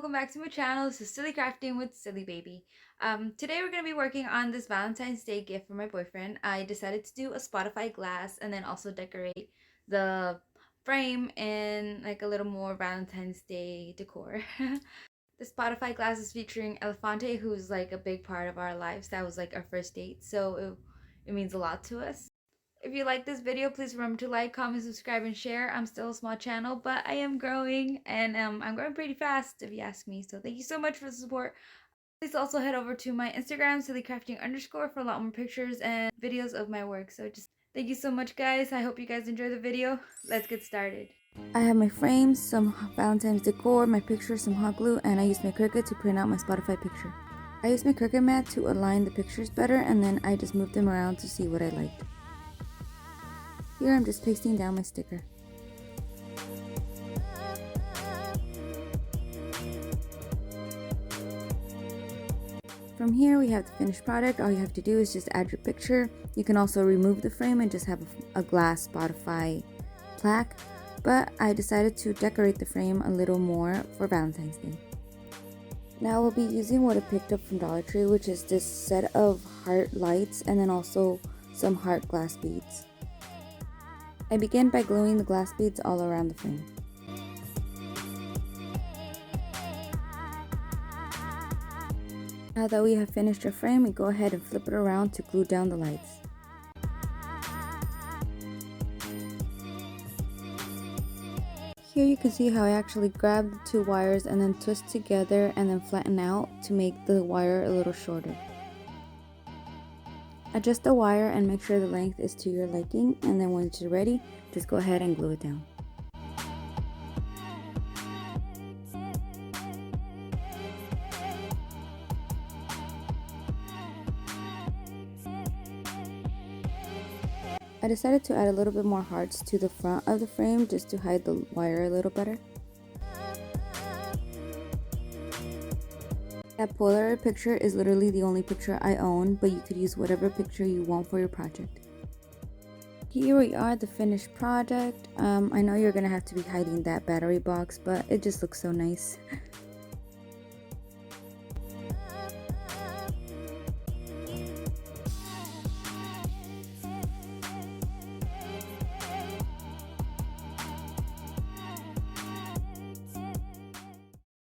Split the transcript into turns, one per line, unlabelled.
welcome back to my channel. This is Silly Crafting with Silly Baby. Today we're going to be working on this Valentine's Day gift for my boyfriend. I decided to do a Spotify glass and then also decorate the frame in like a little more Valentine's Day decor. The Spotify glass is featuring Elefante, who's like a big part of our lives. That was like our first date, so it means a lot to us. If you like this video, please remember to like, comment, subscribe, and share. I'm still a small channel, but I am growing, and I'm growing pretty fast if you ask me. So thank you so much for the support. Please also head over to my Instagram, sillycrafting_, for a lot more pictures and videos of my work. So just thank you so much, guys. I hope you guys enjoy the video. Let's get started. I have my frames, some Valentine's decor, my pictures, some hot glue, and I used my Cricut to print out my Spotify picture. I used my Cricut mat to align the pictures better, and then I just moved them around to see what I liked. Here I'm just pasting down my sticker. From here we have the finished product. All you have to do is just add your picture. You can also remove the frame and just have a glass Spotify plaque, but I decided to decorate the frame a little more for Valentine's Day. Now we'll be using what I picked up from Dollar Tree, which is this set of heart lights and then also some heart glass beads. I begin by gluing the glass beads all around the frame. Now that we have finished our frame, we go ahead and flip it around to glue down the lights. Here you can see how I actually grab the two wires and then twist together and then flatten out to make the wire a little shorter. Adjust the wire and make sure the length is to your liking, and then once you're ready, just go ahead and glue it down. I decided to add a little bit more hearts to the front of the frame just to hide the wire a little better. That Polaroid picture is literally the only picture I own, but you could use whatever picture you want for your project. Here we are, the finished project. I know you're gonna have to be hiding that battery box, but it just looks so nice.